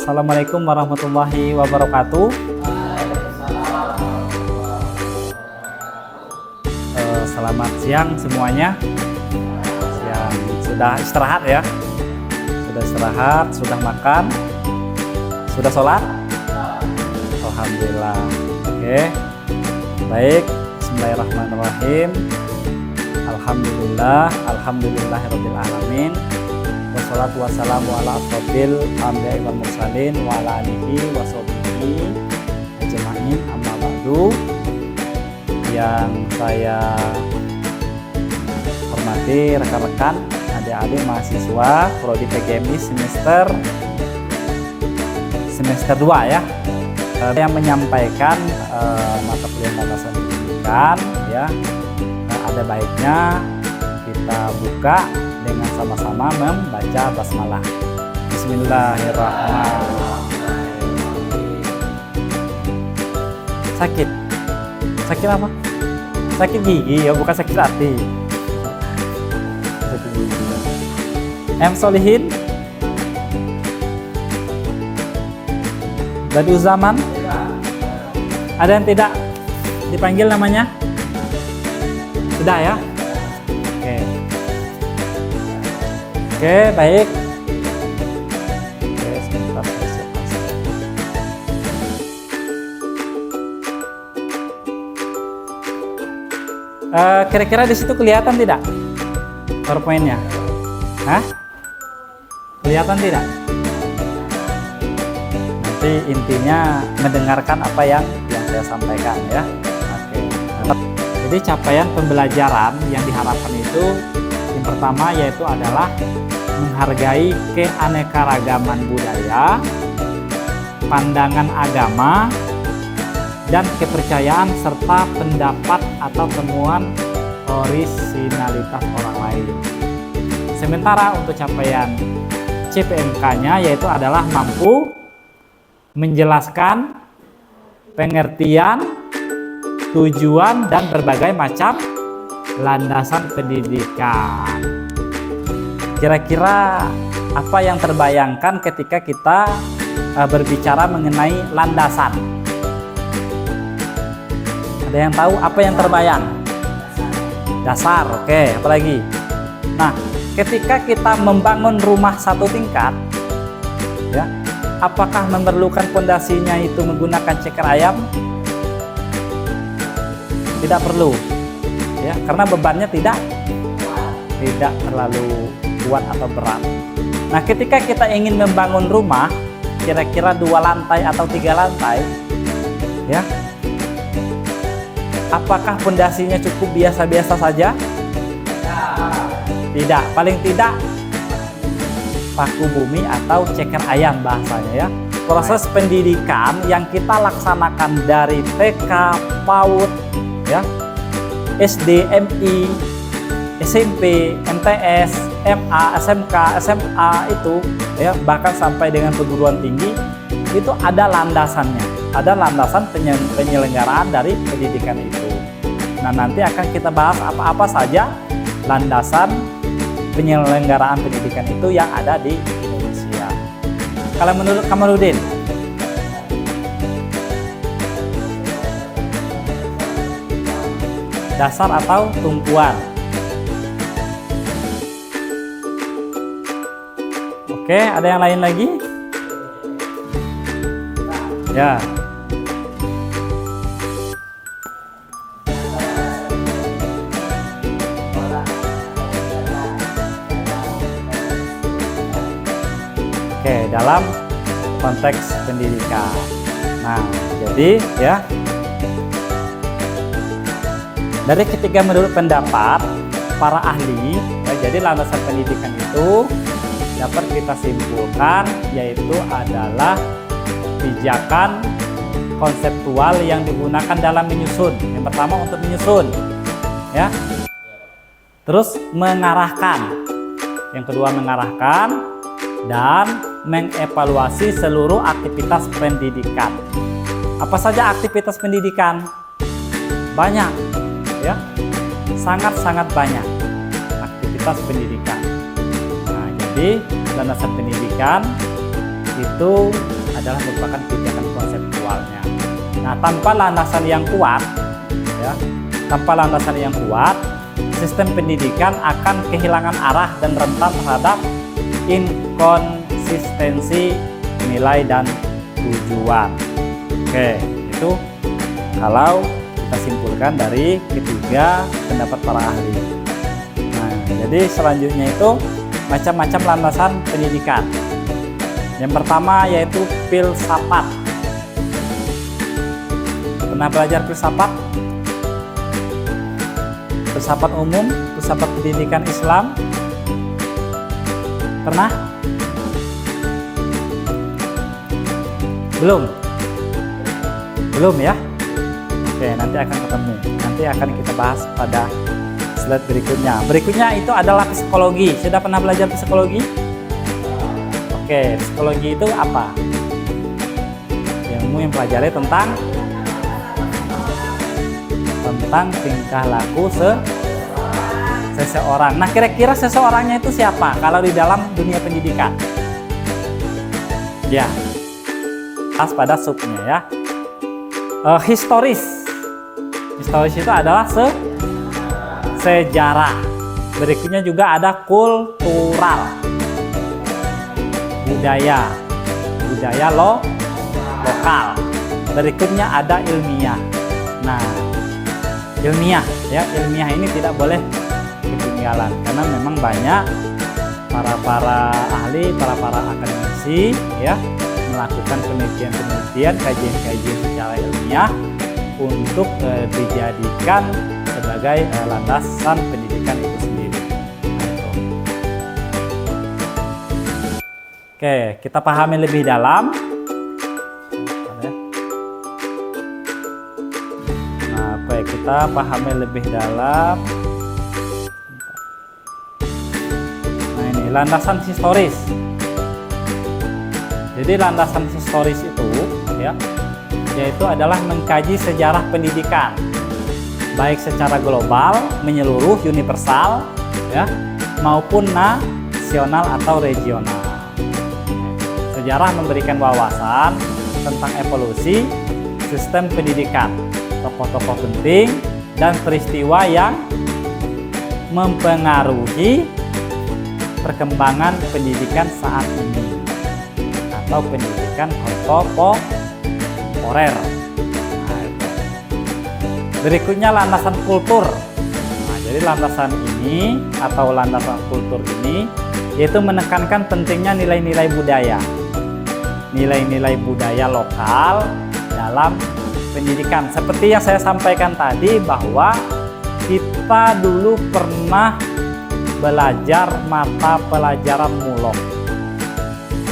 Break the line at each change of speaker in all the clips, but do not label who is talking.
Assalamualaikum warahmatullahi wabarakatuh. Selamat siang semuanya. Yang sudah istirahat ya. Sudah istirahat, sudah makan, sudah sholat. Alhamdulillah. Oke. Baik. Bismillahirrahmanirrahim. Alhamdulillahirabbil alamin. Wassalatu wassalamu ala asrofil anbiya'i wal mursalin wa ala alihi wa sahbihi ajma'in, amma ba'du. Yang saya hormati rekan-rekan, adik-adik mahasiswa prodi PGMI semester 2 ya. Yang menyampaikan mata kuliah landasan pendidikan ya. Ada baiknya kita buka dengan sama-sama membaca basmalah. Bismillahirrahmanirrahim. Sakit apa? Sakit gigi ya, bukan sakit hati. Sakit gigi. Solihin. Badiuzaman. Ada yang tidak dipanggil namanya? Sudah ya? Oke, baik. Oke, sebentar saya siapkan. Kira-kira di situ kelihatan tidak PowerPoint-nya? Hah? Kelihatan tidak? Nanti intinya mendengarkan apa yang saya sampaikan ya. Oke. Jadi capaian pembelajaran yang diharapkan itu yang pertama yaitu adalah menghargai keanekaragaman budaya, pandangan agama, dan kepercayaan serta pendapat atau temuan orisinalitas orang lain. Sementara untuk capaian CPMK-nya yaitu adalah mampu menjelaskan pengertian, tujuan, dan berbagai macam landasan pendidikan. Kira-kira apa yang terbayangkan ketika kita berbicara mengenai landasan? Ada yang tahu apa yang terbayang? Dasar, oke. Apalagi? Nah, ketika kita membangun rumah satu tingkat, ya, apakah memerlukan fondasinya itu menggunakan ceker ayam? Tidak perlu. Ya, karena bebannya tidak terlalu kuat atau berat. Nah, ketika kita ingin membangun rumah kira-kira 2 lantai atau 3 lantai, ya, apakah fondasinya cukup biasa-biasa saja? Tidak, paling tidak paku bumi atau ceker ayam bahasanya ya. Proses pendidikan yang kita laksanakan dari TK, PAUD, ya, SD, MI, SMP, MTS, MA, SMK, SMA itu ya, bahkan sampai dengan perguruan tinggi itu ada landasannya. Ada landasan penyelenggaraan dari pendidikan itu. Nah, nanti akan kita bahas apa-apa saja landasan penyelenggaraan pendidikan itu yang ada di Indonesia. Kalau menurut Kamarudin, dasar atau tumpuan? Oke, ada yang lain lagi? Ya. Oke, dalam konteks pendidikan. Nah, jadi ya, dari ketiga menurut pendapat para ahli, ya, jadi landasan pendidikan itu dapat kita simpulkan yaitu adalah pijakan konseptual yang digunakan dalam menyusun. Yang pertama untuk menyusun, ya. Terus mengarahkan. Yang kedua mengarahkan dan mengevaluasi seluruh aktivitas pendidikan. Apa saja aktivitas pendidikan? Banyak. Ya, sangat-sangat banyak aktivitas pendidikan. Nah, jadi landasan pendidikan itu adalah merupakan pijakan konseptualnya. Nah, tanpa landasan yang kuat, ya, tanpa landasan yang kuat, sistem pendidikan akan kehilangan arah dan rentan terhadap inkonsistensi nilai dan tujuan. Oke, itu kalau kita simpulkan dari ketiga pendapat para ahli. Nah, jadi selanjutnya itu macam-macam landasan pendidikan. Yang pertama yaitu filsafat. Pernah belajar filsafat? Filsafat umum, filsafat pendidikan Islam. Pernah? Belum? Belum ya? Oke, nanti akan ketemu. Nanti akan kita bahas pada slide berikutnya. Berikutnya itu adalah psikologi. Sudah pernah belajar psikologi? Oke, psikologi itu apa? Ilmu yang pelajari tentang tingkah laku seseorang. Nah, kira-kira seseorangnya itu siapa kalau di dalam dunia pendidikan? Ya, pas pada subnya ya. Historis itu adalah sejarah. Berikutnya juga ada kultural, budaya lokal. Berikutnya ada ilmiah. Nah, ilmiah ini tidak boleh ketinggalan karena memang banyak para ahli, para akademisi ya melakukan penelitian, kajian secara ilmiah untuk dijadikan sebagai landasan pendidikan itu sendiri. Oke, kita pahami lebih dalam. Kita pahami lebih dalam. Nah, ini landasan historis. Jadi landasan historis itu ya, yaitu adalah mengkaji sejarah pendidikan baik secara global, menyeluruh, universal ya, maupun nasional atau regional. Sejarah memberikan wawasan tentang evolusi sistem pendidikan, tokoh-tokoh penting dan peristiwa yang mempengaruhi perkembangan pendidikan saat ini atau pendidikan kontemporer. Nah, berikutnya landasan kultur. Nah, jadi landasan ini atau landasan kultur ini yaitu menekankan pentingnya nilai-nilai budaya lokal dalam pendidikan. Seperti yang saya sampaikan tadi bahwa kita dulu pernah belajar mata pelajaran mulok.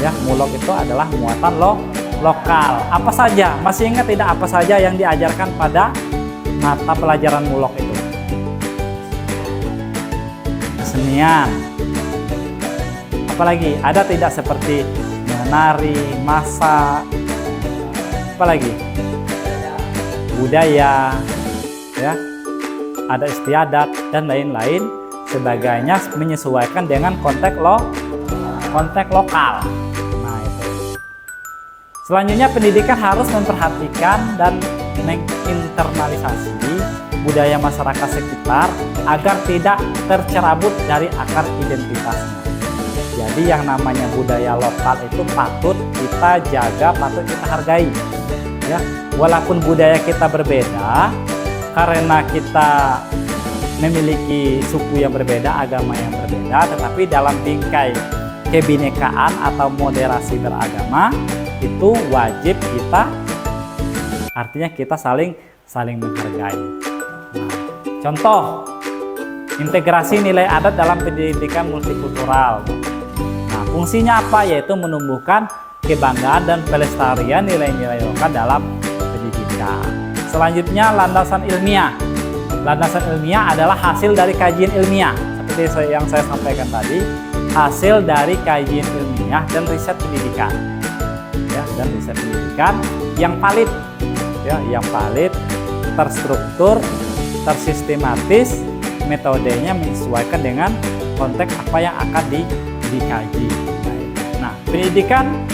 Ya, mulok itu adalah muatan lokal. Apa saja? Masih ingat tidak apa saja yang diajarkan pada mata pelajaran mulok itu? Kesenian. Apalagi? Ada tidak seperti menari, masak? Apalagi? Budaya, ya, ada istiadat dan lain-lain sebagainya menyesuaikan dengan konteks lokal. Nah, itu. Selanjutnya pendidikan harus memperhatikan dan menginternalisasi budaya masyarakat sekitar agar tidak tercerabut dari akar identitasnya. Jadi yang namanya budaya lokal itu patut kita jaga, patut kita hargai. Ya, walaupun budaya kita berbeda, karena kita memiliki suku yang berbeda, agama yang berbeda, tetapi dalam bingkai kebinekaan atau moderasi beragama itu wajib kita, artinya kita saling menghargai. Nah, contoh integrasi nilai adat dalam pendidikan multikultural. Nah, fungsinya apa? Yaitu menumbuhkan kebanggaan dan pelestarian nilai-nilai lokal dalam pendidikan. Selanjutnya landasan ilmiah. Landasan ilmiah adalah hasil dari kajian ilmiah. Seperti yang saya sampaikan tadi, hasil dari kajian ilmiah dan riset pendidikan. Ya, dan riset pendidikan yang valid. Ya, yang valid, terstruktur, tersistematis, metodenya menyesuaikan dengan konteks apa yang akan dikaji. Nah, pendidikan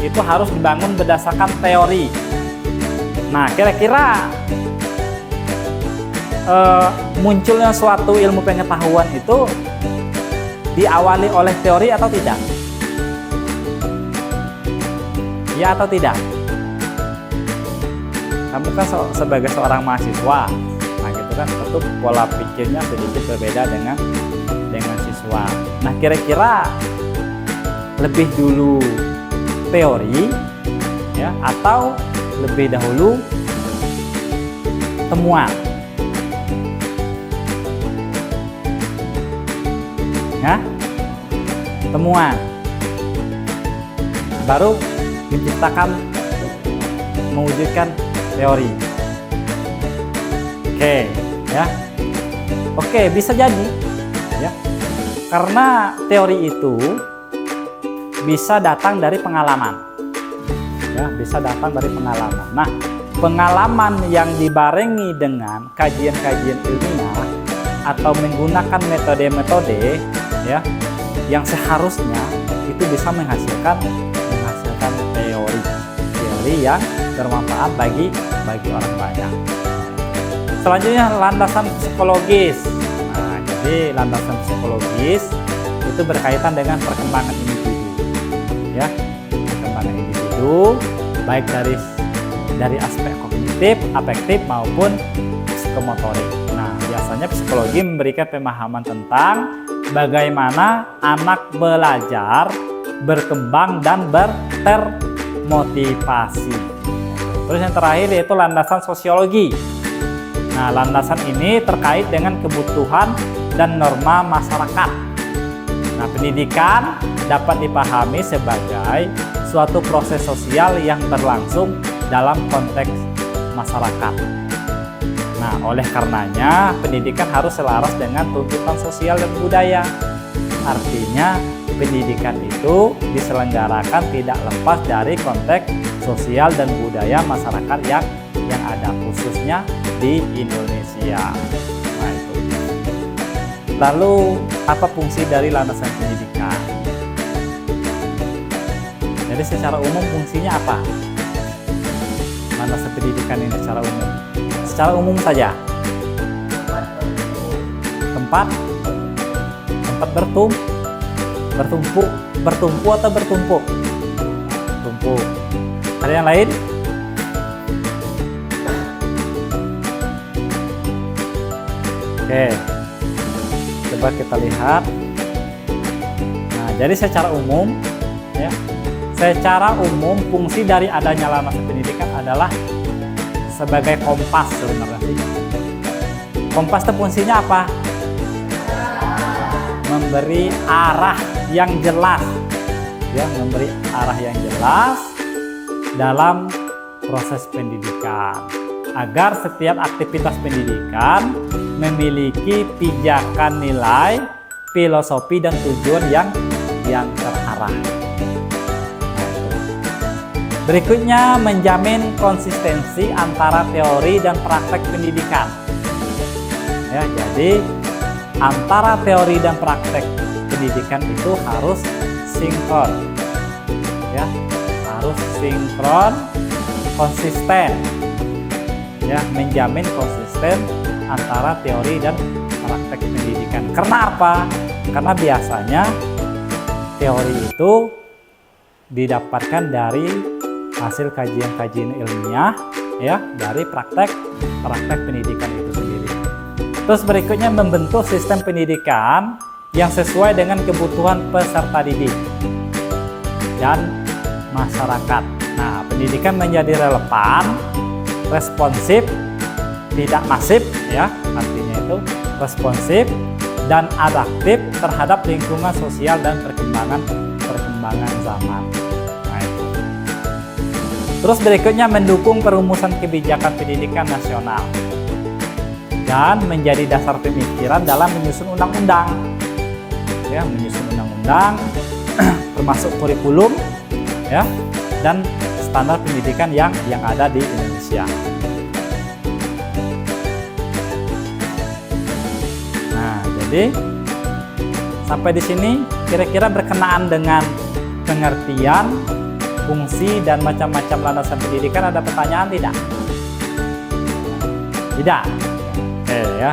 itu harus dibangun berdasarkan teori. Nah, kira-kira munculnya suatu ilmu pengetahuan itu diawali oleh teori atau tidak? Ya atau tidak? Kamu kan sebagai seorang mahasiswa, nah gitu kan, tentu pola pikirnya sedikit berbeda dengan siswa. Nah, kira-kira lebih dulu teori ya atau lebih dahulu temuan? Ya, temuan baru diciptakan, mewujudkan teori. Oke, ya. Oke, bisa jadi ya. Karena teori itu bisa datang dari pengalaman. Ya, bisa datang dari pengalaman. Nah, pengalaman yang dibarengi dengan kajian-kajian ilmiah atau menggunakan metode-metode ya yang seharusnya itu bisa menghasilkan teori yang bermanfaat bagi orang banyak. Selanjutnya landasan psikologis. Nah, jadi landasan psikologis itu berkaitan dengan perkembangan individu, ya, perkembangan individu baik dari aspek kognitif, afektif maupun psikomotorik. Nah, biasanya psikologi memberikan pemahaman tentang bagaimana anak belajar, berkembang dan termotivasi. Terus yang terakhir yaitu landasan sosiologi. Nah, landasan ini terkait dengan kebutuhan dan norma masyarakat. Nah, pendidikan dapat dipahami sebagai suatu proses sosial yang berlangsung dalam konteks masyarakat. Nah, oleh karenanya pendidikan harus selaras dengan tuntutan sosial dan budaya. Artinya pendidikan itu diselenggarakan tidak lepas dari konteks sosial dan budaya masyarakat yang ada, khususnya di Indonesia. Nah, itu. Lalu apa fungsi dari landasan pendidikan? Jadi secara umum fungsinya apa? Landasan pendidikan ini secara umum. Secara umum saja. Tempat bertumpu atau bertumpuk? Tumpuk. Ada yang lain? Oke, coba kita lihat. Nah, jadi secara umum, ya, secara umum fungsi dari adanya landasan pendidikan adalah sebagai kompas sebenarnya sih. Kompas itu fungsinya apa? Memberi arah yang jelas, ya, memberi arah yang jelas dalam proses pendidikan, agar setiap aktivitas pendidikan memiliki pijakan nilai, filosofi dan tujuan yang terarah. Berikutnya, menjamin konsistensi antara teori dan praktek pendidikan. Ya, jadi antara teori dan praktek pendidikan itu harus sinkron. Ya, harus sinkron, konsisten. Ya, menjamin konsisten antara teori dan praktek pendidikan. Karena apa? Karena biasanya teori itu didapatkan dari hasil kajian-kajian ilmiah, ya, dari praktek pendidikan itu sendiri. Terus berikutnya, membentuk sistem pendidikan yang sesuai dengan kebutuhan peserta didik dan masyarakat. Nah, pendidikan menjadi relevan, responsif, tidak masif, ya, artinya itu responsif dan adaptif terhadap lingkungan sosial dan perkembangan zaman. Nah, itu. Terus berikutnya, mendukung perumusan kebijakan pendidikan nasional dan menjadi dasar pemikiran dalam menyusun undang-undang, ya, menyusun undang-undang termasuk kurikulum, ya, dan standar pendidikan yang ada di Indonesia. Jadi sampai di sini kira-kira berkenaan dengan pengertian fungsi dan macam-macam landasan pendidikan. Ada pertanyaan tidak? Tidak. Oke ya.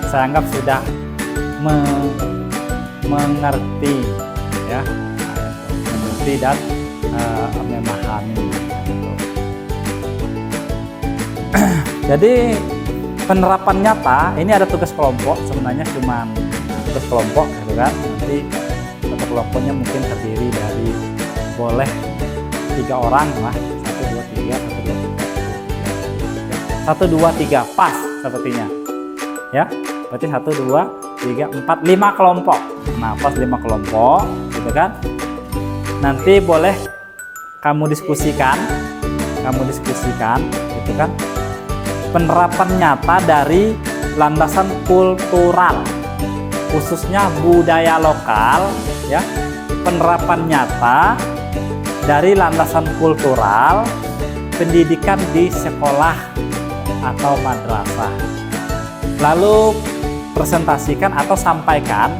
Saya anggap sudah mengerti ya, mengerti dan memahami. Jadi penerapan nyata ini ada tugas kelompok, sebenarnya cuma tugas kelompok gitu kan. Nanti satu kelompoknya mungkin terdiri dari boleh 3 orang lah, 1 2 3 1 2 3 pas sepertinya ya. Berarti 1 2 3 4 5 kelompok. Nah pas 5 kelompok gitu kan. Nanti boleh kamu diskusikan gitu kan, penerapan nyata dari landasan kultural khususnya budaya lokal ya, penerapan nyata dari landasan kultural pendidikan di sekolah atau madrasah. Lalu presentasikan atau sampaikan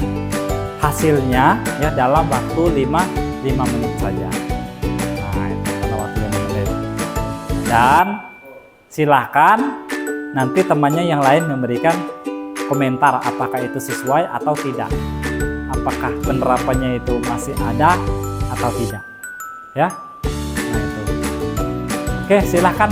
hasilnya ya dalam waktu 5 menit saja. Nah, itu dalam waktu 5 menit. Dan silahkan nanti temannya yang lain memberikan komentar apakah itu sesuai atau tidak, apakah penerapannya itu masih ada atau tidak ya. Nah itu. Oke, silahkan.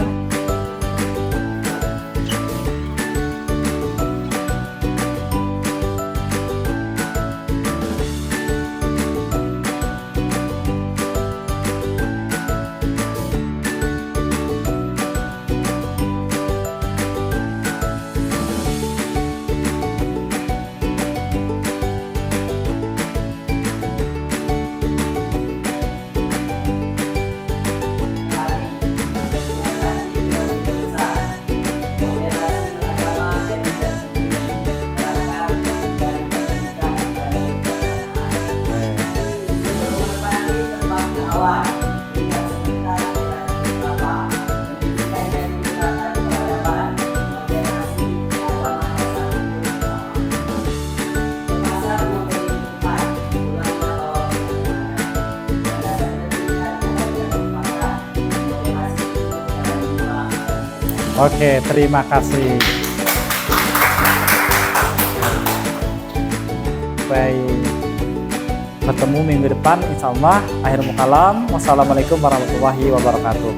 Oke, terima kasih. Baik, bertemu minggu depan insya Allah. Akhirul kalam. Wassalamualaikum warahmatullahi wabarakatuh.